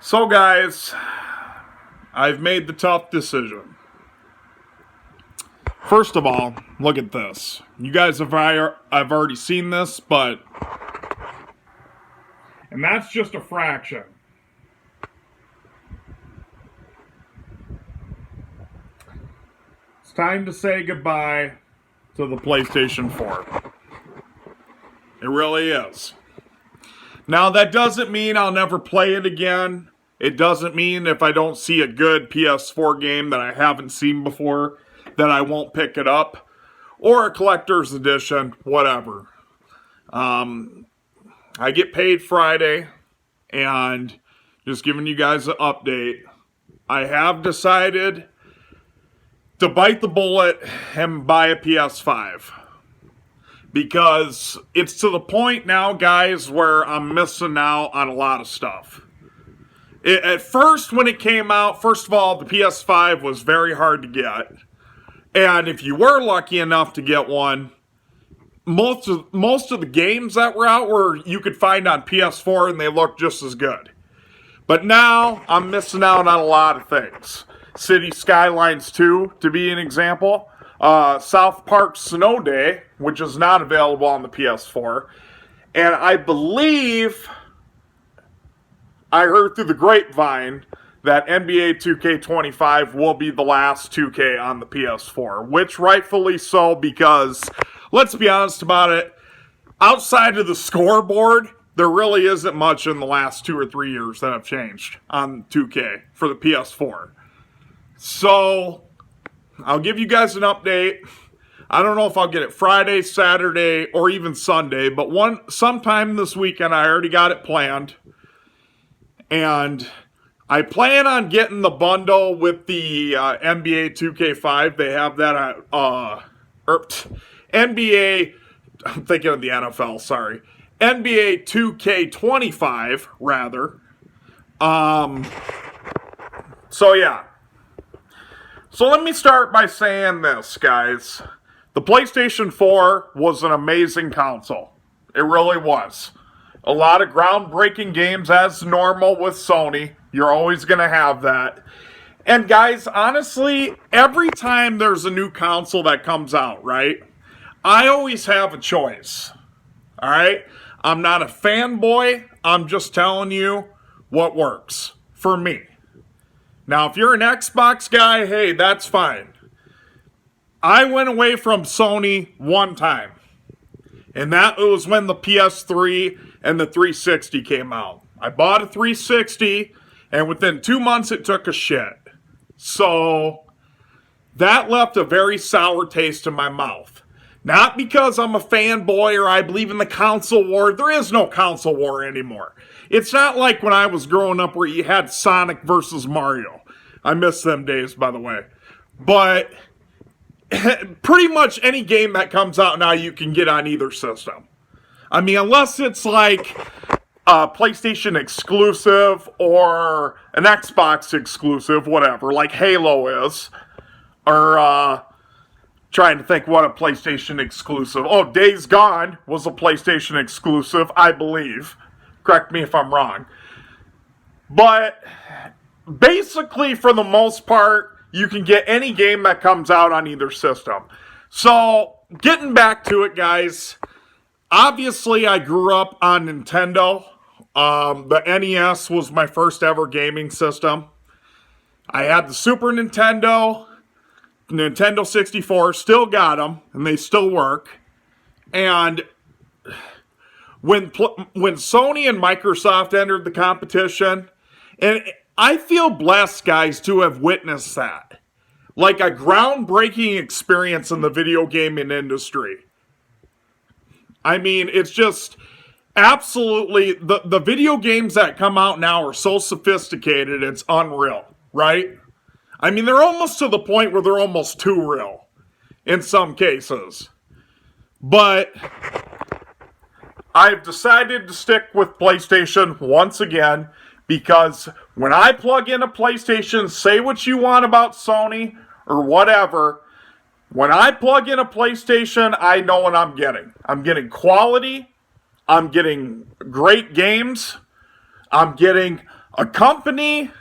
So guys, I've made the tough decision. First of all, look at this. You guys I've already seen this, and that's just a fraction. It's time to say goodbye to the PlayStation 4. It really is. Now, that doesn't mean I'll never play it again. It doesn't mean if I don't see a good PS4 game that I haven't seen before, that I won't pick it up. Or a collector's edition, whatever. I get paid Friday, and just giving you guys an update. I have decided to bite the bullet and buy a PS5. Because it's to the point now, guys, where I'm missing out on a lot of stuff. At first, when it came out, first of all, the PS5 was very hard to get. And if you were lucky enough to get one, most of the games that were out were you could find on PS4 and they looked just as good. But now, I'm missing out on a lot of things. City Skylines 2, to be an example. South Park Snow Day, which is not available on the PS4. And I believe I heard through the grapevine that NBA 2K25 will be the last 2K on the PS4, which rightfully so, because let's be honest about it, outside of the scoreboard, there really isn't much in the last 2 or 3 years that have changed on 2K for the PS4. So I'll give you guys an update. I don't know if I'll get it Friday, Saturday, or even Sunday, but sometime this weekend. I already got it planned. And I plan on getting the bundle with the NBA 2K5. They have that NBA, I'm thinking of the NFL, sorry. NBA 2K25, rather. So yeah. So let me start by saying this, guys. The PlayStation 4 was an amazing console. It really was. A lot of groundbreaking games, as normal with Sony. You're always going to have that. And guys, honestly, every time there's a new console that comes out, right? I always have a choice. Alright? I'm not a fanboy. I'm just telling you what works for me. Now, if you're an Xbox guy, hey, that's fine. I went away from Sony one time. And that was when the PS3 and the 360 came out. I bought a 360, and within 2 months it took a shit. So, that left a very sour taste in my mouth. Not because I'm a fanboy or I believe in the console war. There is no console war anymore. It's not like when I was growing up where you had Sonic versus Mario. I miss them days, by the way. But pretty much any game that comes out now you can get on either system. I mean, unless it's like a PlayStation exclusive or an Xbox exclusive, whatever, like Halo is. Or, trying to think what a PlayStation exclusive. Oh, Days Gone was a PlayStation exclusive, I believe. Correct me if I'm wrong. But basically, for the most part, you can get any game that comes out on either system. So, getting back to it, guys. Obviously, I grew up on Nintendo. The NES was my first ever gaming system. I had the Super Nintendo, Nintendo 64, still got them, and they still work. And when Sony and Microsoft entered the competition, and I feel blessed, guys, to have witnessed that. Like a groundbreaking experience in the video gaming industry. I mean, it's just absolutely, the video games that come out now are so sophisticated, it's unreal, right? I mean, they're almost to the point where they're almost too real in some cases. But I've decided to stick with PlayStation once again because when I plug in a PlayStation, say what you want about Sony or whatever, when I plug in a PlayStation, I know what I'm getting. I'm getting quality, I'm getting great games, I'm getting A company,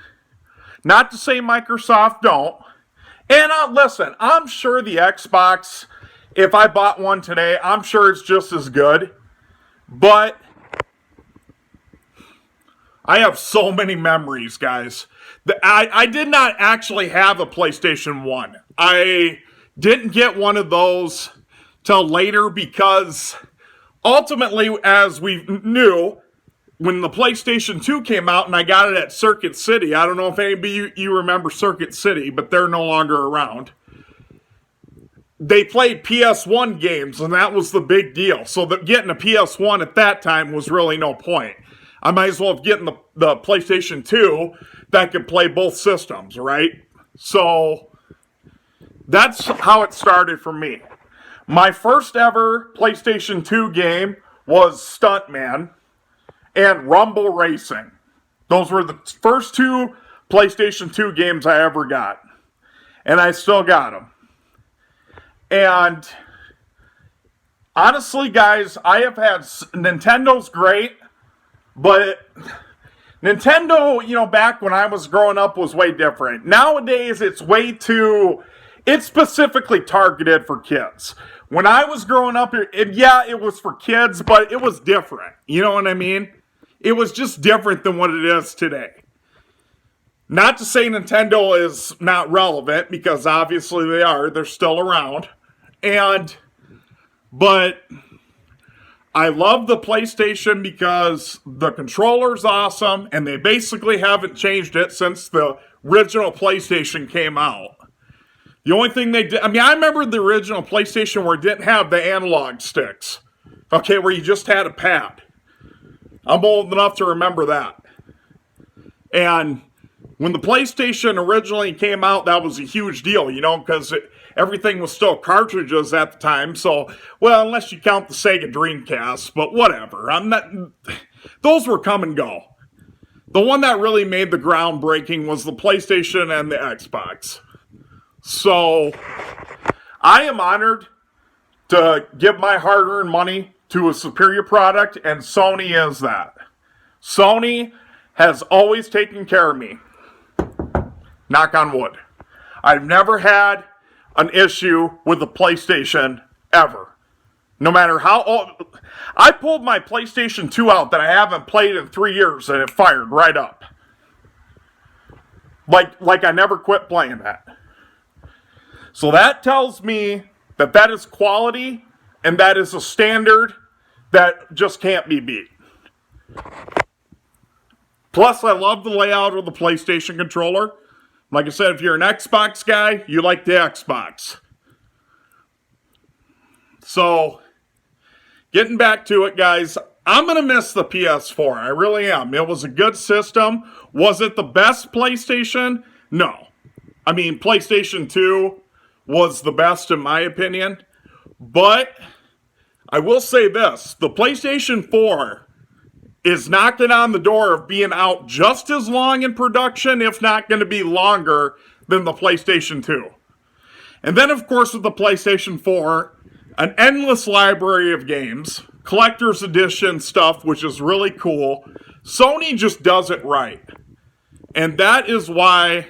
not to say Microsoft don't, and listen, I'm sure the Xbox, if I bought one today, I'm sure it's just as good, but I have so many memories, guys. I did not actually have a PlayStation 1. I didn't get one of those till later because ultimately, as we knew, when the PlayStation 2 came out and I got it at Circuit City, I don't know if anybody you remember Circuit City, but they're no longer around. They played PS1 games, and that was the big deal. So that getting a PS1 at that time was really no point. I might as well have gotten the PlayStation 2 that could play both systems, right? So that's how it started for me. My first ever PlayStation 2 game was Stuntman and Rumble Racing. Those were the first two PlayStation 2 games I ever got. And I still got them. And honestly, guys, I have had... Nintendo's great, but Nintendo, back when I was growing up was way different. Nowadays, it's specifically targeted for kids. When I was growing up, it was for kids, but it was different. You know what I mean? It was just different than what it is today. Not to say Nintendo is not relevant, because obviously they are. They're still around. But I love the PlayStation because the controller's awesome, and they basically haven't changed it since the original PlayStation came out. The only thing they did, I remember the original PlayStation where it didn't have the analog sticks. Okay, where you just had a pad. I'm old enough to remember that. And when the PlayStation originally came out, that was a huge deal, because everything was still cartridges at the time. So, well, unless you count the Sega Dreamcast, but whatever. Those were come and go. The one that really made the groundbreaking was the PlayStation and the Xbox. So, I am honored to give my hard-earned money to a superior product, and Sony is that. Sony has always taken care of me. Knock on wood. I've never had an issue with the PlayStation ever. No matter how old... I pulled my PlayStation 2 out that I haven't played in 3 years, and it fired right up. Like I never quit playing that. So that tells me that is quality, and that is a standard that just can't be beat. Plus, I love the layout of the PlayStation controller. Like I said, if you're an Xbox guy, you like the Xbox. So, getting back to it, guys, I'm going to miss the PS4. I really am. It was a good system. Was it the best PlayStation? No. PlayStation 2 was the best in my opinion. But I will say this. The PlayStation 4 is knocking on the door of being out just as long in production, if not going to be longer than the PlayStation 2. And then, of course, with the PlayStation 4, an endless library of games, collector's edition stuff, which is really cool. Sony just does it right. And that is why,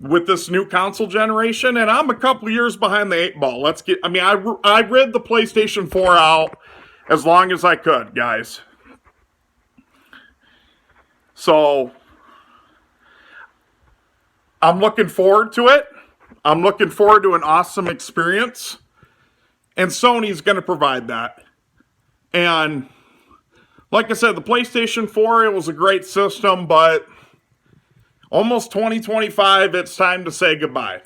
with this new console generation, and I'm a couple years behind the 8 ball. I rid the PlayStation 4 out as long as I could, guys. So, I'm looking forward to it. I'm looking forward to an awesome experience. And Sony's going to provide that. And, like I said, the PlayStation 4, it was a great system, but almost 2025, it's time to say goodbye.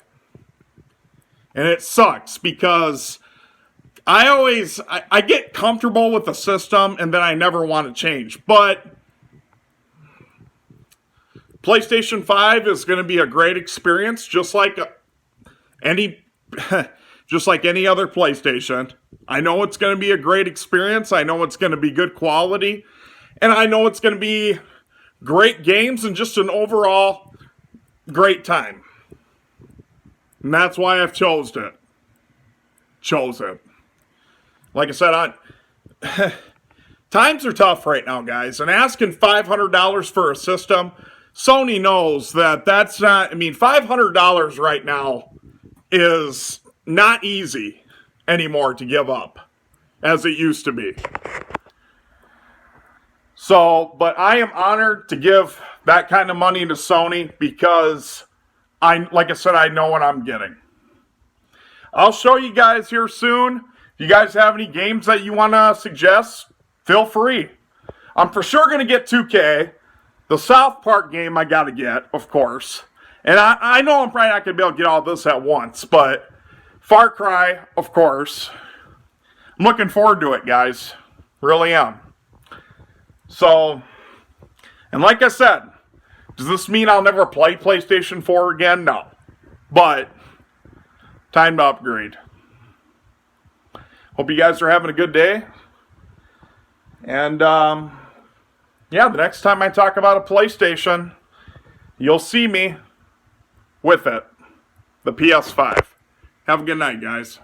And it sucks because I get comfortable with the system and then I never want to change. But PlayStation 5 is going to be a great experience, just like any other PlayStation. I know it's going to be a great experience. I know it's going to be good quality. And I know it's going to be great games and just an overall great time. And that's why I've chose it. Like I said, times are tough right now, guys, and asking $500 for a system, Sony knows that that's not, I mean, $500 right now is not easy anymore to give up as it used to be. So, but I am honored to give that kind of money to Sony because like I said, I know what I'm getting. I'll show you guys here soon. If you guys have any games that you want to suggest, feel free. I'm for sure going to get 2K. The South Park game I got to get, of course. And I know I'm probably not going to be able to get all this at once, but Far Cry, of course. I'm looking forward to it, guys. Really am. So, and like I said, does this mean I'll never play PlayStation 4 again? No. But, time to upgrade. Hope you guys are having a good day. And, yeah, the next time I talk about a PlayStation, you'll see me with it. The PS5. Have a good night, guys.